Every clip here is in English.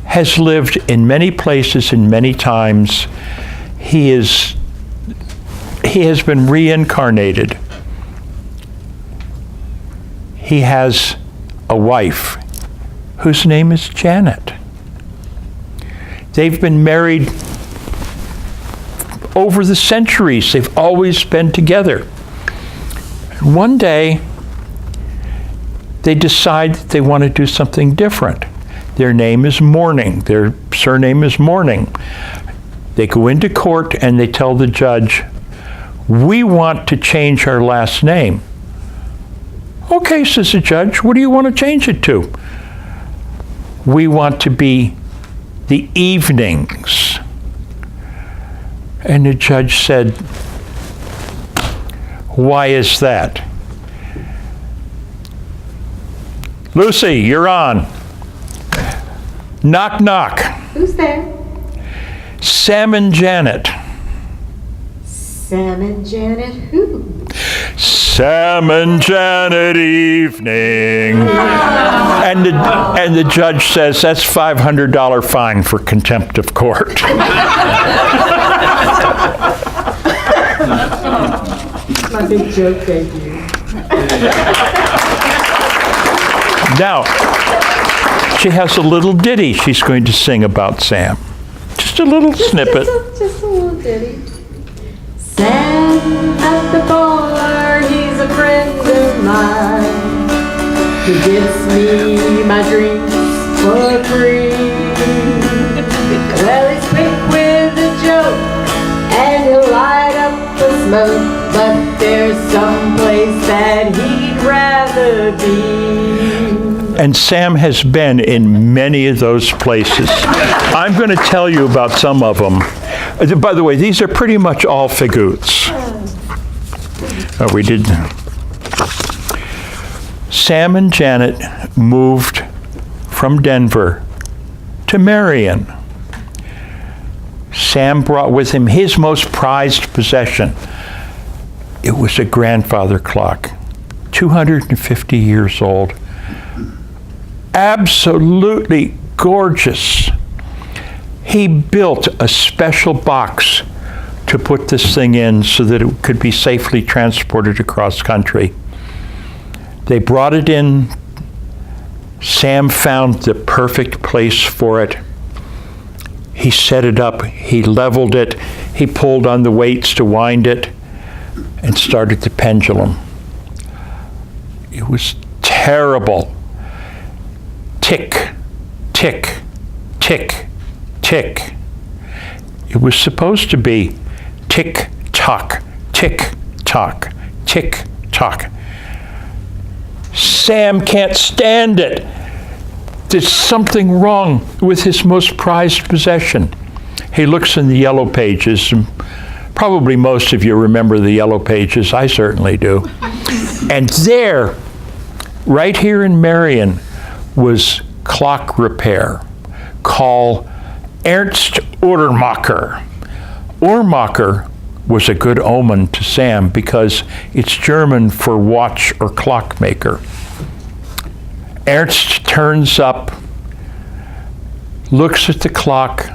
has lived in many places and many times. He has been reincarnated. He has a wife whose name is Janet. They've been married over the centuries. They've always been together. One day, they decide that they want to do something different. Their name is Morning. Their surname is Morning. They go into court and they tell the judge, "We want to change our last name." "Okay," says the judge, "what do you want to change it to?" "We want to be the Evenings." And the judge said, "Why is that?" "Lucy, you're on." Knock, knock. Who's there? Sam and Janet. Sam and Janet who? Sam and Janet Evening. And the judge says, "That's $500 fine for contempt of court." My big joke, thank you. Now, she has a little ditty she's going to sing about Sam. Just a little snippet. Just a little ditty. Sam at the bar, he's a friend of mine. He gives me my drinks for free. Well, he's quick with a joke, and he'll light up the smoke, but there's some place that he'd rather be. And Sam has been in many of those places. I'm going to tell you about some of them. By the way, these are pretty much all Feghoots. We did. Sam and Janet moved from Denver to Marion. Sam brought with him his most prized possession. It was a grandfather clock, 250 years old. Absolutely gorgeous. He built a special box to put this thing in so that it could be safely transported across country. They brought it in. Sam found the perfect place for it. He set it up, he leveled it, he pulled on the weights to wind it, and started the pendulum. It was terrible. Tick, tick, tick, tick. It was supposed to be tick, tock, tick, tock, tick, tock. Sam can't stand it. There's something wrong with his most prized possession. He looks in the yellow pages, and probably most of you remember the yellow pages. I certainly do. And there, right here in Marion, was clock repair. Call Ernst Uhrmacher. Uhrmacher was a good omen to Sam because it's German for watch or clockmaker. Ernst turns up, looks at the clock,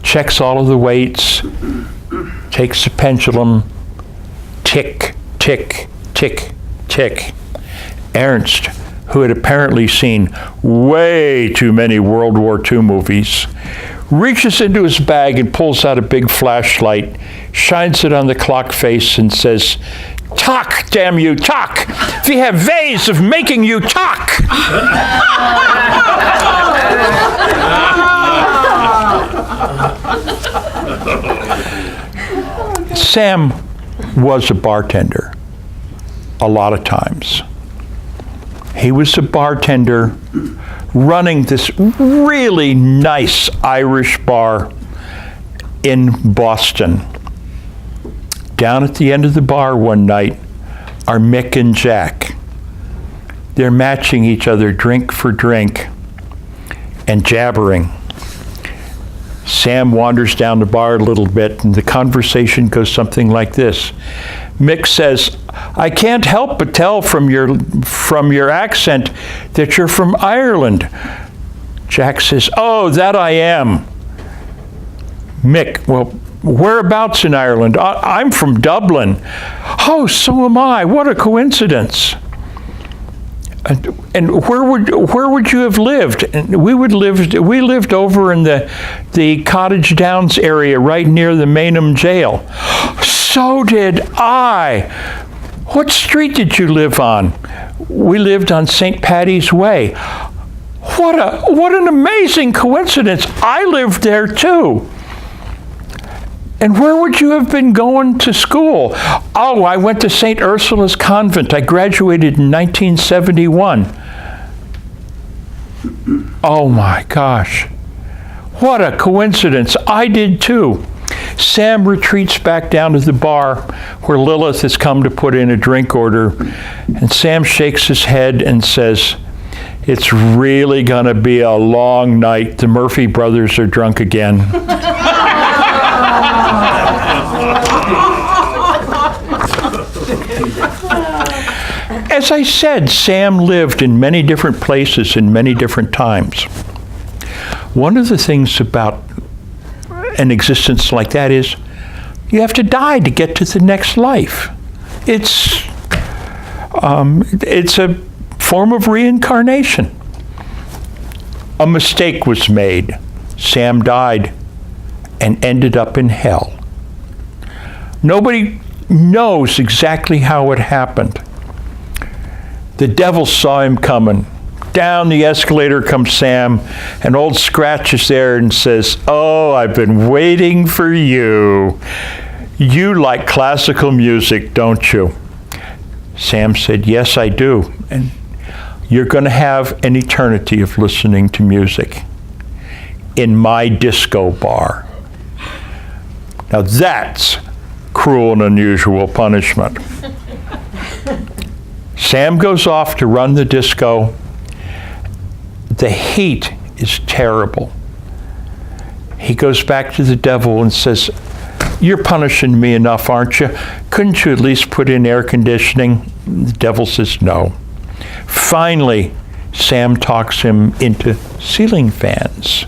checks all of the weights, takes the pendulum, tick, tick, tick, tick. Ernst, who had apparently seen way too many World War II movies, reaches into his bag and pulls out a big flashlight, shines it on the clock face and says, "Talk, damn you, talk! We have ways of making you talk!" Sam was a bartender a lot of times. He was a bartender running this really nice Irish bar in Boston. Down at the end of the bar one night are Mick and Jack. They're matching each other drink for drink and jabbering. Sam wanders down the bar a little bit and the conversation goes something like this. Mick says, "I can't help but tell from your accent that you're from Ireland." Jack says, "Oh, that I am." Mick, "Well, whereabouts in Ireland?" "I'm from Dublin." "Oh, so am I. What a coincidence." And where would you have lived? And we lived over in the Cottage Downs area, right near the Maynham jail. "So did I. What street did you live on?" "We lived on St. Paddy's Way." What an amazing coincidence. I lived there too." "And where would you have been going to school?" "Oh, I went to St. Ursula's Convent. I graduated in 1971. "Oh my gosh. What a coincidence. I did too." Sam retreats back down to the bar where Lilith has come to put in a drink order, and Sam shakes his head and says, "It's really going to be a long night. The Murphy brothers are drunk again." As I said, Sam lived in many different places in many different times. One of the things about an existence like that is you have to die to get to the next life. It's a form of reincarnation. A mistake was made. Sam died and ended up in hell. Nobody knows exactly how it happened. The devil saw him coming. Down the escalator comes Sam, and old Scratch is there and says, "Oh, I've been waiting for you. You like classical music, don't you?" Sam said, "Yes, I do. And you're going to have an eternity of listening to music in my disco bar." Now that's cruel and unusual punishment. Sam goes off to run the disco. The heat is terrible. He goes back to the devil and says, "You're punishing me enough, aren't you? Couldn't you at least put in air conditioning?" The devil says no. Finally, Sam talks him into ceiling fans.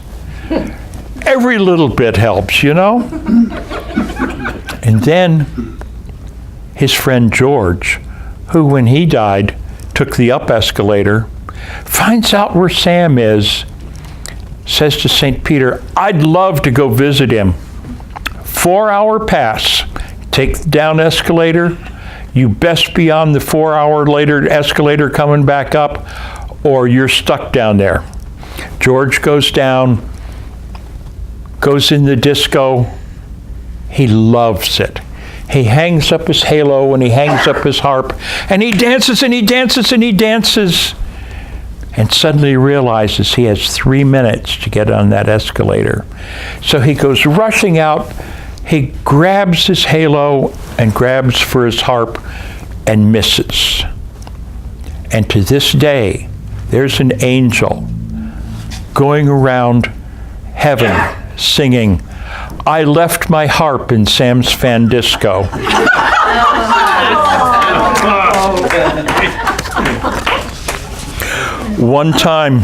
Every little bit helps, you know? And then his friend George, who when he died took the up escalator, finds out where Sam is, says to St. Peter, "I'd love to go visit him." 4-hour pass. Take the down escalator. You best be on the 4-hour later escalator coming back up, or you're stuck down there. George goes down, goes in the disco. He loves it. He hangs up his halo and he hangs up his harp, and he dances and he dances and he dances. And suddenly realizes he has 3 minutes to get on that escalator. So he goes rushing out. He grabs his halo and grabs for his harp and misses. And to this day, there's an angel going around heaven singing, "I left my harp in Sam's Fan Disco." One time,